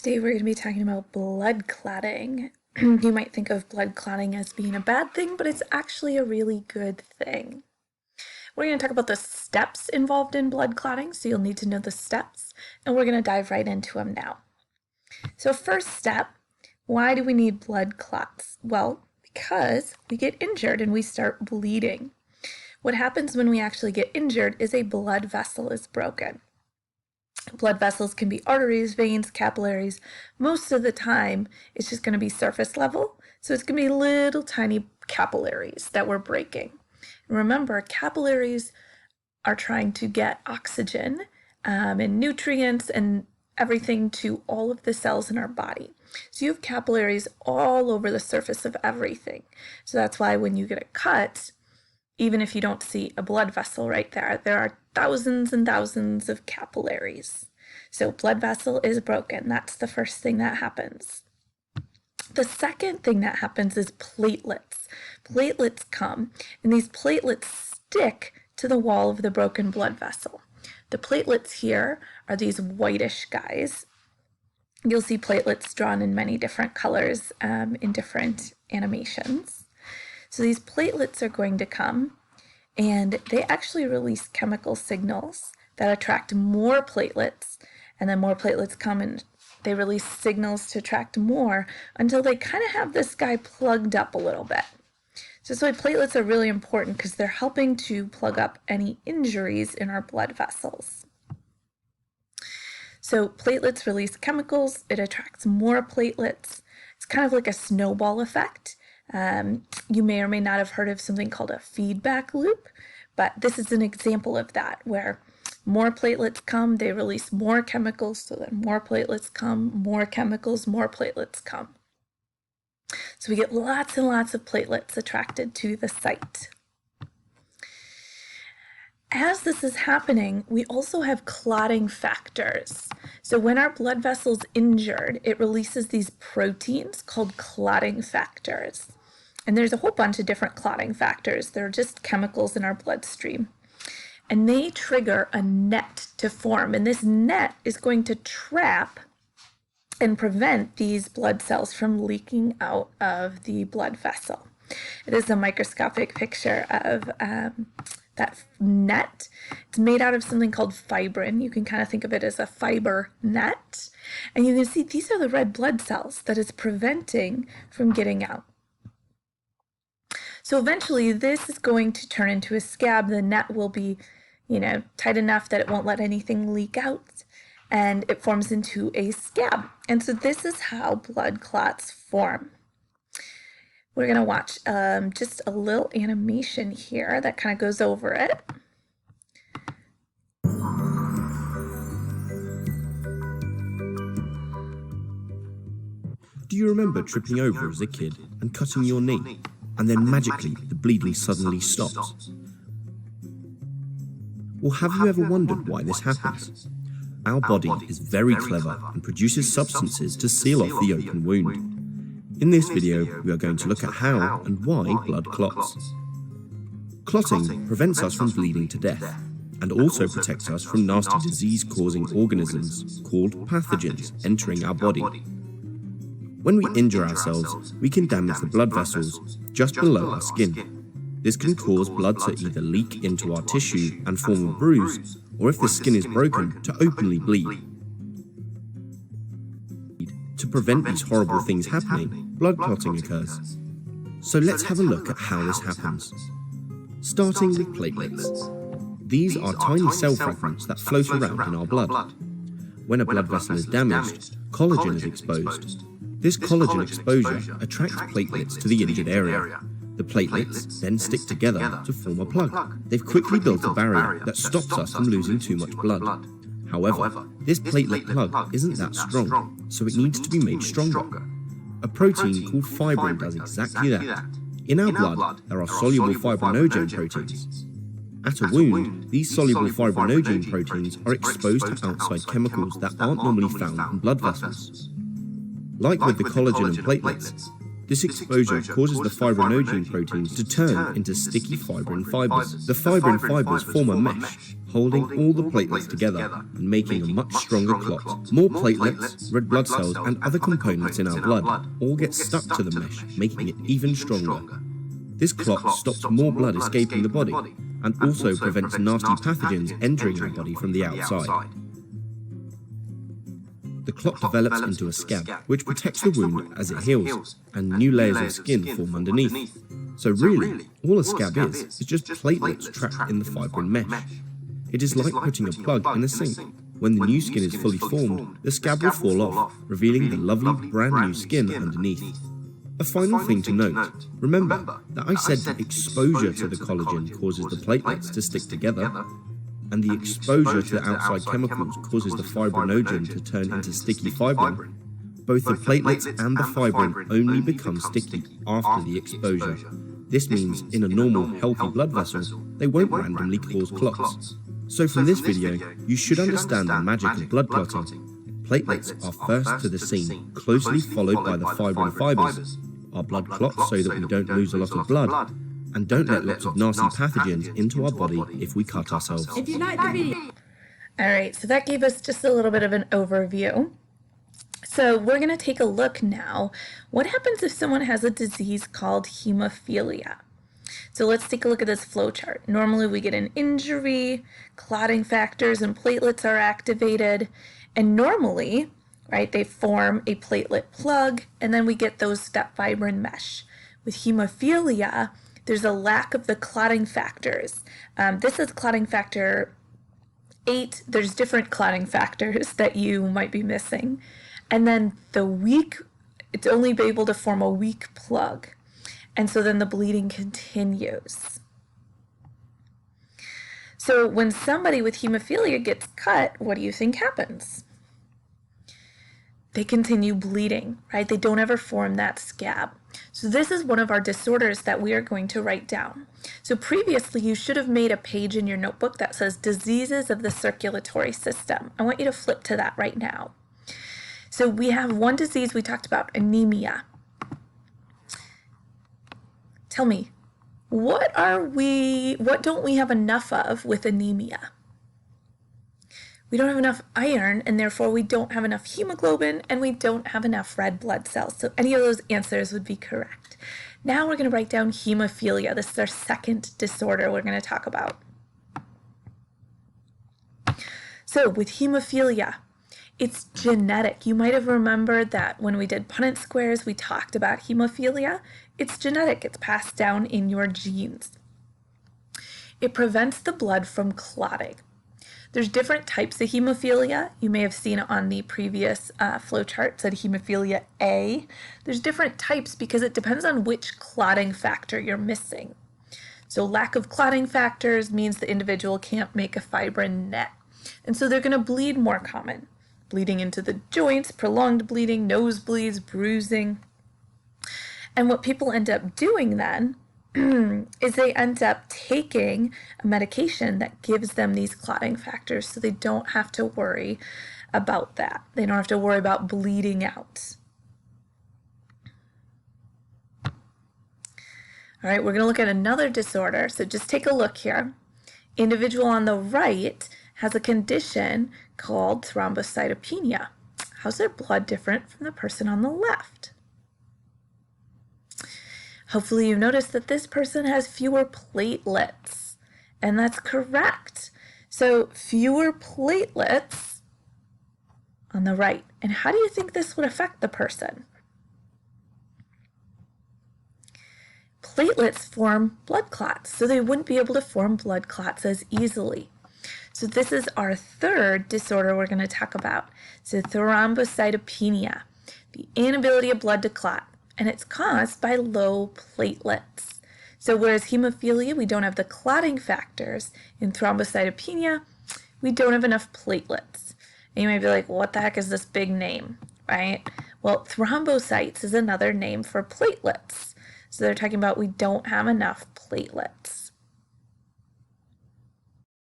Today we're going to be talking about blood clotting. You might think of blood clotting as being a bad thing, but it's actually a really good thing. We're going to talk about the steps involved in blood clotting, so you'll need to know the steps, and we're going to dive right into them now. So first step, why do we need blood clots? Well, because we get injured and we start bleeding. What happens when we actually get injured is a blood vessel is broken. Blood vessels can be arteries, veins, capillaries. Most of the time, it's just going to be surface level. So it's going to be little tiny capillaries that we're breaking. And remember, capillaries are trying to get oxygen and nutrients and everything to all of the cells in our body. So you have capillaries all over the surface of everything. So that's why when you get a cut, even if you don't see a blood vessel right there, there are thousands and thousands of capillaries. So blood vessel is broken. That's the first thing that happens. The second thing that happens is platelets. Platelets come, and these platelets stick to the wall of the broken blood vessel. The platelets here are these whitish guys. You'll see platelets drawn in many different colors in different animations. So these platelets are going to come, and they actually release chemical signals that attract more platelets, and then more platelets come and they release signals to attract more until they kind of have this guy plugged up a little bit. So that's why platelets are really important, because they're helping to plug up any injuries in our blood vessels. So platelets release chemicals, it attracts more platelets. It's kind of like a snowball effect. You may or may not have heard of something called a feedback loop, but this is an example of that, where more platelets come, they release more chemicals, so then more platelets come, more chemicals, more platelets come. So we get lots and lots of platelets attracted to the site. As this is happening, we also have clotting factors. So when our blood vessel's injured, it releases these proteins called clotting factors. And there's a whole bunch of different clotting factors. They're just chemicals in our bloodstream. And they trigger a net to form. And this net is going to trap and prevent these blood cells from leaking out of the blood vessel. It is a microscopic picture of that net. It's made out of something called fibrin. You can kind of think of it as a fiber net. And you can see these are the red blood cells that it's preventing from getting out. So eventually this is going to turn into a scab. The net will be, tight enough that it won't let anything leak out, and it forms into a scab. And so this is how blood clots form. We're going to watch just a little animation here that kind of goes over it. Do you remember tripping over as a kid and cutting your knee, and then magically the bleeding suddenly stops? Or have you ever wondered why this happens? Our body is very clever and produces substances to seal off the open wound. In this video, we are going to look at how and why blood clots. Clotting prevents us from bleeding to death, and also protects us from nasty disease-causing organisms called pathogens entering our body. When we injure ourselves, we can damage the blood vessels just below our skin. This can cause blood to either leak into our tissue and form a bruise, or if the skin is broken, to openly bleed. To prevent these horrible things happening, blood clotting occurs. So let's have a look at how this happens. Starting with platelets. These are tiny cell fragments that float around in our blood. When a blood vessel is damaged, collagen is exposed. This collagen exposure attracts platelets to the injured area. The platelets then stick together to form a plug. They've quickly built a barrier that stops us from losing too much blood. However, this platelet plug isn't that strong, so it needs to be made stronger. A protein called fibrin does exactly that. In our blood, there are soluble fibrinogen proteins. At a wound, these soluble fibrinogen proteins are exposed to outside chemicals that aren't normally found in blood vessels. Like with the collagen and platelets, this exposure causes the fibrinogen proteins to turn into sticky fibrin fibers. The fibrin fibers form a mesh, holding all the platelets together and making a much stronger clot. More platelets, red blood cells, and other components in our blood all get stuck to the mesh, making it even stronger. This clot stops more blood escaping the body and also prevents nasty pathogens entering our body from the outside. The clot develops into a scab, which protects the wound as it heals, and new layers of skin form underneath. So really, all a scab is just platelets trapped in the fibrin mesh. It is like putting a plug in a sink. When the new skin is fully formed, the scab will fall off, revealing the lovely brand new skin underneath. A final thing to note, remember that I said that exposure to the collagen causes the platelets to stick together, and the exposure to the outside chemicals causes the fibrinogen to turn into sticky fibrin. Both the platelets and the fibrin only become sticky after the exposure. This means in a normal, healthy blood vessel, they won't randomly cause clots. So from this video, you should understand the magic of blood clotting. Platelets are first to the scene, closely followed by the fibrin fibers. Our blood clots so that we don't lose a lot of blood, and don't let lots of nasty pathogens into our body if we cut ourselves. If you like the video. Alright, so that gave us just a little bit of an overview. So we're going to take a look now. What happens if someone has a disease called hemophilia? So let's take a look at this flow chart. Normally we get an injury, clotting factors and platelets are activated, and normally, right, they form a platelet plug, and then we get that fibrin mesh. With hemophilia, there's a lack of the clotting factors. This is clotting factor 8. There's different clotting factors that you might be missing. And then it's only able to form a weak plug. And so then the bleeding continues. So when somebody with hemophilia gets cut, what do you think happens? They continue bleeding, right? They don't ever form that scab. So this is one of our disorders that we are going to write down. So previously you should have made a page in your notebook that says diseases of the circulatory system. I want you to flip to that right now. So we have one disease we talked about, anemia. Tell me, what don't we have enough of with anemia? We don't have enough iron, and therefore we don't have enough hemoglobin, and we don't have enough red blood cells. So any of those answers would be correct. Now we're going to write down hemophilia. This is our second disorder we're going to talk about. So with hemophilia, it's genetic. You might have remembered that when we did Punnett squares, we talked about hemophilia. It's genetic. It's passed down in your genes. It prevents the blood from clotting. There's different types of hemophilia. You may have seen it on the previous flow chart, said hemophilia A. There's different types because it depends on which clotting factor you're missing. So lack of clotting factors means the individual can't make a fibrin net. And so they're going to bleed more common. Bleeding into the joints, prolonged bleeding, nosebleeds, bruising. And what people end up doing then is they end up taking a medication that gives them these clotting factors so they don't have to worry about that. They don't have to worry about bleeding out. All right, we're going to look at another disorder. So just take a look here. Individual on the right has a condition called thrombocytopenia. How's their blood different from the person on the left? Hopefully you noticed that this person has fewer platelets, and that's correct. So fewer platelets on the right. And how do you think this would affect the person? Platelets form blood clots, so they wouldn't be able to form blood clots as easily. So this is our third disorder we're going to talk about. So thrombocytopenia, the inability of blood to clot, and it's caused by low platelets. So whereas hemophilia, we don't have the clotting factors, in thrombocytopenia, we don't have enough platelets. And you might be like, well, what the heck is this big name, right? Well, thrombocytes is another name for platelets. So they're talking about we don't have enough platelets.